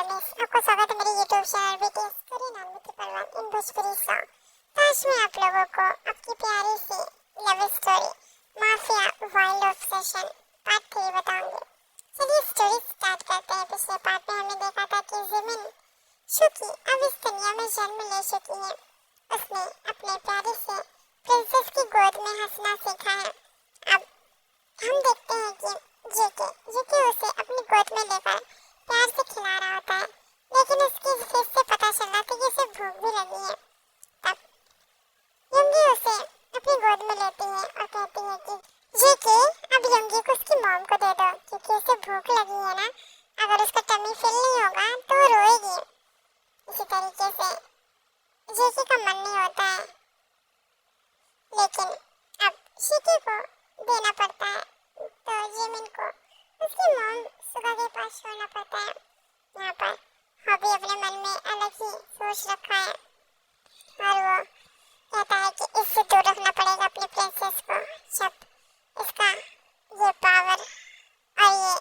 गणेश, आपका स्वागत है मेरे यूट्यूब चैनल बीटीएस कोरियन नाम की परवान इन भोजपुरी सॉन्ग। तो आज मैं आप लोगों को आपकी प्यारी सी love story mafia wild obsession part 3 बताऊंगी। चलिए स्टोरी स्टार्ट करते हैं। पिछले पार्ट में हमने देखा था कि जिमिन शुकी अब इस दुनिया में जन्म ले चुकी है। उसने अपने प्यारे से प्रिंसेस की गोद में हंसना सीखा है। अब हम देखते हैं कि जेके उसे अपनी गोद में लेकर प्यार से खिला रहा होता है, लेकिन उसके फेस से पता चल रहा था कि उसे भूख भी लगी है। तब युंगी उसे अपनी गोद में लेती है और कहती है कि जेके अब युंगी को उसकी मॉम को दे दो, क्योंकि उसे भूख लगी है ना। अगर उसका टमी फिल नहीं होगा तो वो रोएगी। इसी तरीके से जेके का मन नहीं होता है, लेकिन अब शिकी को देना पड़ता है। तो जिमिन को उसकी मॉम सुगा के पास छोड़ना पड़ता है। यहाँ पर हॉबी अपने मन में अलग ही सोच रखा है और वो कहता है कि इससे दूर रखना पड़ेगा अपनी प्रिंसेस को। जब इसका ये पावर और ये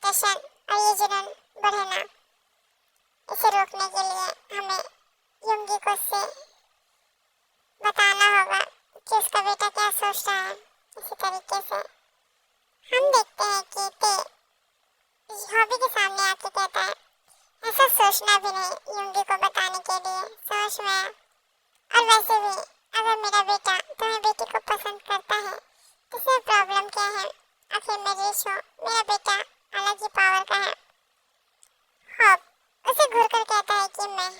टशन और ये जुनून बढ़े ना, इसे रोकने के लिए हमें युंगी को उससे बताना होगा कि उसका बेटा क्या सोच रहा है। इसी तरीके से हम देखते हैं कि ते हॉबी के सामने आके कहता है ऐसा सोचना भी नहीं युंगी को बताने के लिए, समझ में आया। और वैसे भी अगर मेरा बेटा तुम्हें बेटी को पसंद करता है तो इसमें प्रॉब्लम क्या है? आखिर मैं रिच हूँ, मेरा बेटा अलग ही पावर का है। हॉब उसे घूर कर कहता है कि मैं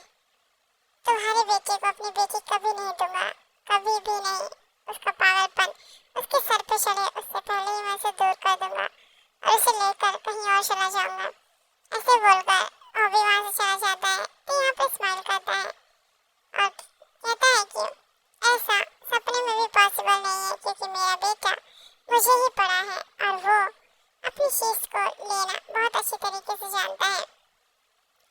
तुम्हारे बेटे को अपनी बेटी कभी नहीं दूंगा, कभी भी नहीं। उसका पागलपन उसके सर पे चढ़े उससे पहले ही मैं उसे दूर कर दूंगा और उसे लेकर कहीं और चला जाऊंगा। ऐसे बोलकर हॉबी वहां से चला जाता है। तो यहाँ पे स्माइल करता है और कहता है कि ऐसा सपने में भी पॉसिबल नहीं है, क्योंकि मेरा बेटा मुझे ही पड़ा है और वो अपनी चीज को लेना बहुत अच्छी तरीके से जानता है।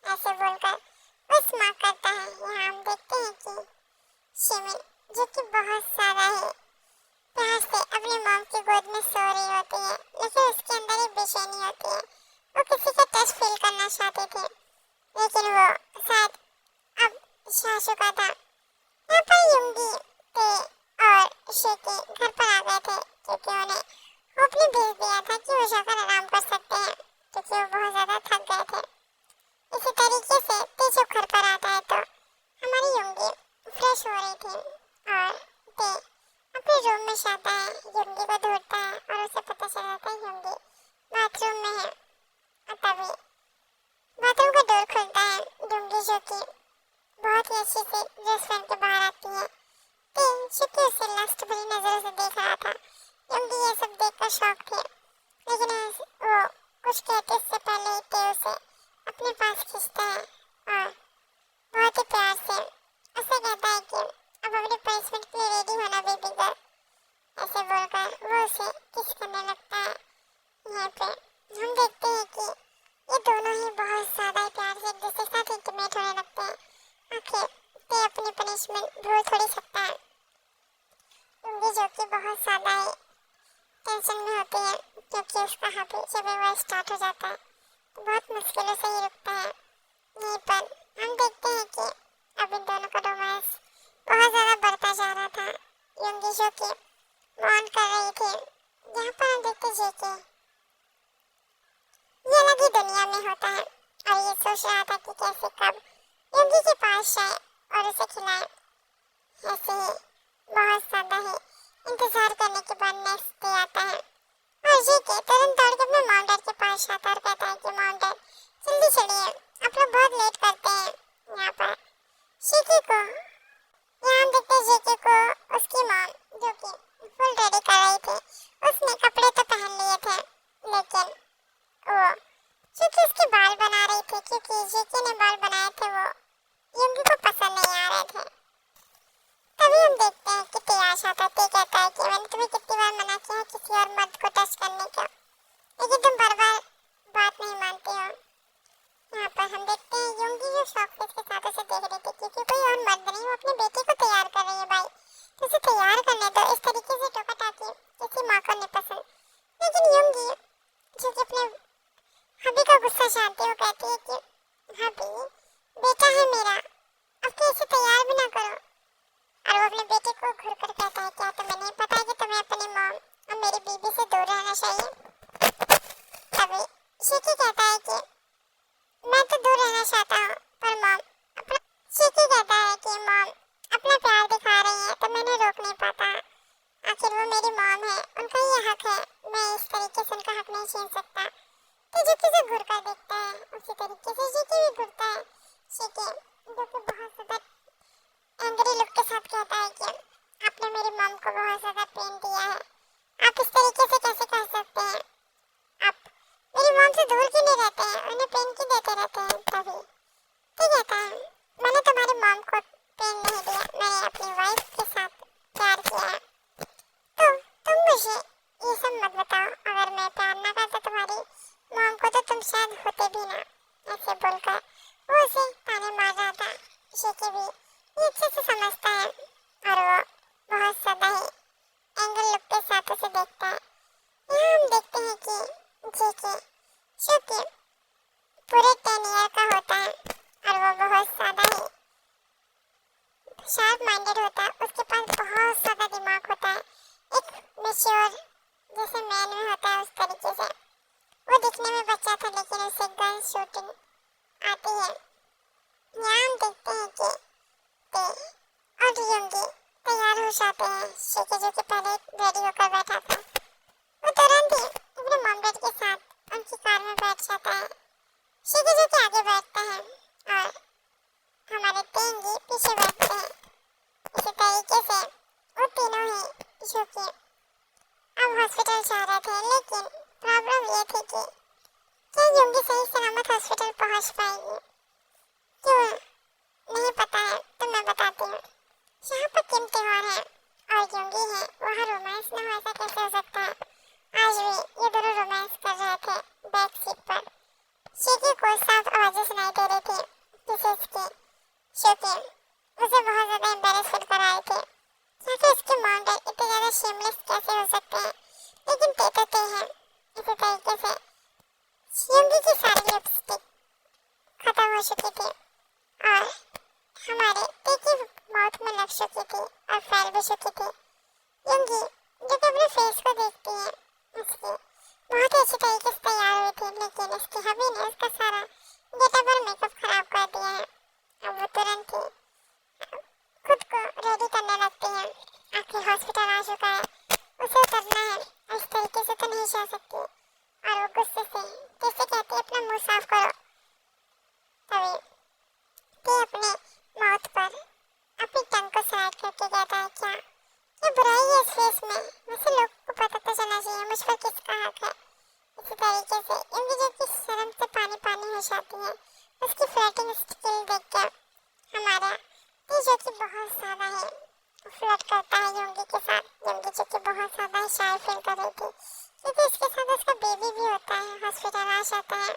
ऐसे बोलकर वो स्माइल करता है। यहाँ हम देखते हैं कि शिमिन जो कि बहुत सारा है प्यार से अपनी मॉम की गोद में सो रही होती है, लेकिन उसके अंदर एक बेचैनी होती है। वो किसी का टच फील करना चाहते थे, लेकिन वो शायद अब चाह चुका था। यहाँ पर युंगी ते और शेकी घर पर आ गए थे, क्योंकि उन्हें होप ने भेज दिया था कि वो जाकर आराम कर सकते हैं, क्योंकि वो बहुत ज्यादा थक गए थे। इसी तरीके से ते जब घर पर आता है तो हमारी युंगी फ्रेश हो रही थी और ते अपने रूम में जाता है, युंगी को ढूंढता है और उसे पता चल जाता है युंगी बाथरूम में है। और तभी बाथरूम का डोर खुलता है। युंगी जो कि बहुत ही अच्छे से ड्रेस पहन के बाहर आती है। ते जो कि उसे लस्ट भरी नजरों से देख रहा था। युंगी ये सब देखकर शॉक थी, लेकिन वो कुछ कहते इससे पहले ही ते उसे अपने पास खींचता है और बहुत ही प्यार से उसे कहता है कि अब अपनी पनिशमेंट के लिए रेडी होना बेबी गर्ल। ऐसे बोलकर वो उसे किस करने लगता है। यहाँ पे हम देखते हैं कि ये दोनों ही बहुत ज्यादा प्यार से एक दूसरे के साथ इंटीमेट होने लगते हैं। आखिर ते अपनी पनिशमेंट भूल थोड़ी सकता है। युंगी जो कि बहुत ज्यादा ही टेंशन में होती है, क्योंकि उसका हॉबी जब एक बार स्टार्ट हो जाता है तो बहुत मुश्किलों से ही रुकता है। यहीं पर हम देखते हैं कि अब इन दोनों का रोमांस बहुत ज्यादा बढ़ता जा रहा था। युंगी जो कि मौन कर रही थी। यहाँ पर हम देखते जेके ये अलग ही दुनिया में होता है और ये सोच रहा था कि कैसे कब युंगी के पास जाए और उसे खिलाए। ऐसे ही बहुत ज्यादा ही इंतजार करने के बाद नेक्स्ट डे आता है और जेके तुरंत दौड़ के अपने मॉम डैड के पास जाता है और कहता है कि मॉम डैड जल्दी चलिए, आप लोग बहुत लेट करते हैं। यहाँ पर शिकी को यहाँ हम देखते हैं जेके को उसकी मॉम जो कि फुल रेडी कर रही थी, उसने कपड़े तो पहन लिए थे, लेकिन वो क्योंकि उसके बाल बना रही थी, क्योंकि जेके ने बाल बनाए थे वो युंगी को पसंद नहीं आ रहे थे। तभी हम देखते हैं कि ते आ जाता है। ते कहता है कि मैंने तुम्हें कितनी बार मना किया है किसी और मर्द को टच करने का, लेकिन तुम बार बार बात नहीं मानते हो। यहाँ पर हम देखते हैं युंगी जो शौक से इसके साथ उसे देख रही थी, क्योंकि कोई और मर्द नहीं, वो अपने बेटे को तैयार कर रही है। भाई तो उसे तैयार करने दो, इस तरीके से टोका टाकी किसी माँ को नहीं पसंद। लेकिन युंगी जो कि अपने हबी का गुस्सा जानती है, वो कहती है कि भाभी बेटा है मेरा, अब कैसे तैयार भी ना करो। और वो अपने बेटे को घूर कर कहता है, क्या तुम्हें नहीं पता है कि तुम्हें अपनी मॉम और मेरी बीबी से दूर रहना चाहिए। तभी शिकी कहता है कि मैं तो दूर रहना चाहता हूँ, पर मॉम अपना शिकी कहता है कि मॉम अपना प्यार दिखा रही है तो मैंने रोक नहीं पाता। आखिर वो मेरी मॉम है, उनका ये हक है, मैं इस तरीके से उनका हक नहीं छीन सकता। तो जो किसे घूर कर देखता है उसी तरीके से शिकी भी घूरता है। शिकी जो कि बहुत ज्यादा एंग्री लुक के साथ कहता है कि आपने मेरी मॉम को बहुत ज्यादा पेन दिया है, आप इस तरीके से कैसे कर सकते हैं, आप मेरी मॉम से दूर क्यों नहीं रहते हैं, उन्हें पेन क्यों देते रहते हैं। तभी तो कहता है, मैंने तुम्हारी मॉम को पेन नहीं दिया, मैंने अपनी वाइफ के साथ प्यार किया है। तो तुम मुझे ये सब मत बताओ, अगर मैं प्यार ना करता तुम्हारी मॉम को तो तुम शायद होते भी ना। ऐसे बोलकर वो उसे ताने मार रहा था। शिकी भी ये अच्छे से समझता है और वो बहुत ज्यादा ही एंगल लुक के साथ उसे देखता है। यहाँ हम देखते हैं कि जेके जो कि पूरे 10 ईयर का होता है और वो बहुत ज्यादा ही शार्प माइंडेड होता है, उसके पास बहुत ज्यादा दिमाग होता है, एक मैच्योर जैसे मैन में होता है उस तरीके से। वो दिखने में बच्चा था लेकिन उसे गन शूटिंग आती है। यहाँ हम देखते हैं कि ते और युंगी तैयार हो जाते हैं। शिकी जो कि पहले रेडी होकर बैठा था वो तुरंत ही अपने मॉम डैड के साथ उनकी कार में बैठ जाता है। शिकी जो कि आगे बैठता है और हमारे तेंगी पीछे बैठते हैं। इसी तरीके से वो तीनों ही जो कि अब हॉस्पिटल जा रहे थे, लेकिन प्रॉब्लम ये थी कि क्या युंगी सही सलामत हॉस्पिटल पहुंच पाएगी। क्यों नहीं पता है तो मैं बताती हूँ। यहाँ पर किम त्योहार है और युंगी है, वहाँ रोमांस न हो ऐसा कैसे हो सकता है। आज भी ये दोनों रोमांस कर रहे थे बैक सीट पर। शिकी को साफ आवाजें सुनाई दे रही थी किसेस की, जो कि उसे बहुत ज्यादा एम्बैरेस फील कर रहे थे। क्योंकि उसके मॉम डैड इतने ज्यादा शेमलेस कैसे हो सकते हैं, लेकिन ते तो ते हैं। इसी तरीके से युंगी की सारी लिपस्टिक खत्म हो चुकी थी और हमारे ते की माउथ में लग चुकी थी और फैल भी चुकी थी। युंगी जो कि अपने फेस को देखती है, उसकी बहुत ही अच्छी तरीके से तैयार हुई थी, लेकिन उसकी हबी ने उसका सारा गेटअप और मेकअप खराब कर दिया है। अब वो तुरंत ही खुद को रेडी करने लगती है। आखिर हॉस्पिटल आ चुका है, उसे उतरना है, इस तरीके से तो नहीं जा सकती। और वो गुस्से से जैसे कहती है अपना मुंह साफ करो। तभी ते अपने माउथ पर अपनी टंग को स्लाइड करके कहता है, क्या बुराई है इस फेस में, वैसे लोग को पता तो चलना चाहिए मुझ पर किसका हक है। इसी तरीके से युंगी जो कि शर्म से पानी पानी हो जाती है उसकी फ्लर्टिंग स्किल देखकर। हमारा ते जो कि बहुत ज्यादा है फ्लर्ट करता है युंगी के साथ। युंगी जो कि बहुत ज्यादा ही शाय फील कर रही थी क्योंकि इसके साथ उसका बेबी भी होता है। हॉस्पिटल आ जाता है।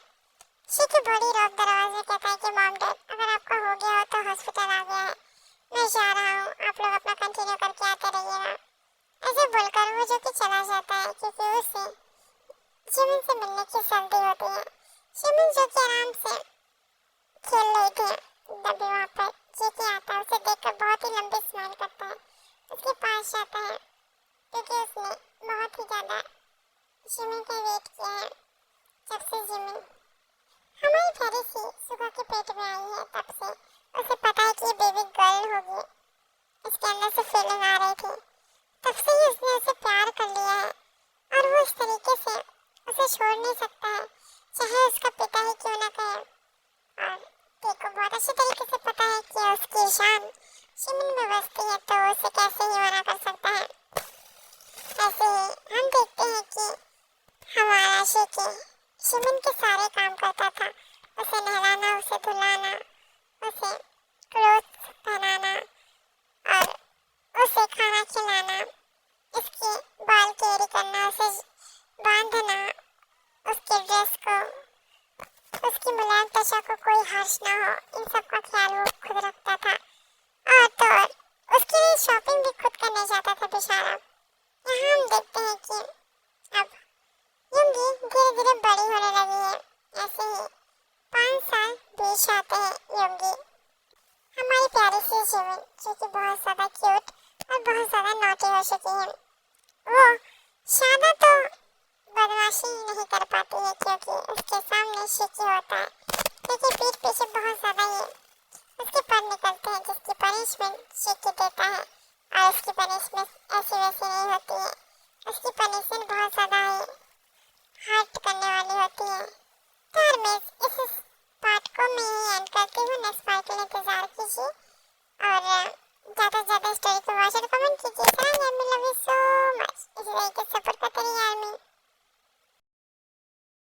शिकी बड़ी रोक दरवाजे कहता है कि मॉम डैड अगर आपका हो गया हो तो हॉस्पिटल आ गया है, मैं जा रहा हूँ, आप लोग अपना कंटिन्यू करके आते रहिएगा। ऐसे बोलकर वो जो कि चला जाता है क्योंकि उसे जिमिन से मिलने की जल्दी होती है। जिमिन जो कि आराम से खेल रही थी तभी वहाँ पर जेके आता है, उसे देखकर बहुत ही लंबी स्माइल करता है, उसके पास जाता है क्योंकि उसने बहुत ही ज्यादा जिमिन का वेट किया है। जब से जिमिन हमारी फेरी सी सुबह के पेट में आई है तब से उसे पता है कि ये बेबी गर्ल होगी, इसके अंदर से फीलिंग आ रही थी, तब से ही उसने उसे प्यार कर लिया है और वो इस तरीके से उसे छोड़ नहीं सकता है, चाहे उसका पिता ही क्यों ना कहे। और ते को बहुत अच्छी तरीके से पता है कि उसकी जान जिमिन में बसती है तो उसे कैसे ही मना कर सकता है। ऐसे ही हम देखते हैं कि हमारा शिकी जिमिन के सारे काम करता था, उसे नहलाना, उसे धुलाना, उसे क्लोथ्स पहनाना और उसे खाना खिलाना, इसके बाल केरी करना, उसे बांधना, उसके ड्रेस को, उसकी मुलायम त्वचा को कोई हर्ष ना हो, इन सब का ख्याल वो खुद रखता था। और तो और उसके लिए शॉपिंग भी खुद करने जाता था बेचारा। यहाँ हम देखते हैं कि अब युंगी धीरे धीरे बड़ी होने लगी है। ऐसे ही 5 साल 20 साल जो कि बहुत ज़्यादा क्यूट और बहुत ज़्यादा नॉटी हो चुकी है। वो ज़्यादा तो बदमाशी नहीं कर पाती है क्योंकि उसके सामने शिकी होता है, लेकिन पीठ पीछे बहुत ज़्यादा ये उसके पर निकलते हैं जिसकी पनिशमेंट शिकी देता है। और उसकी पनिशमेंट ऐसी वैसी नहीं होती है, उसकी पनिशमेंट बहुत ज़्यादा हर्ट करने वाली होती है। तो यार मैं इस पार्ट को मैं ही एंड करती हूँ। नेक्स्ट पार्ट के लिए इंतजार कीजिए और ज़्यादा से ज़्यादा स्टोरी को वॉच और कमेंट कीजिए। Love you so much. इसी तरीके से सपोर्ट करते रहिए यार।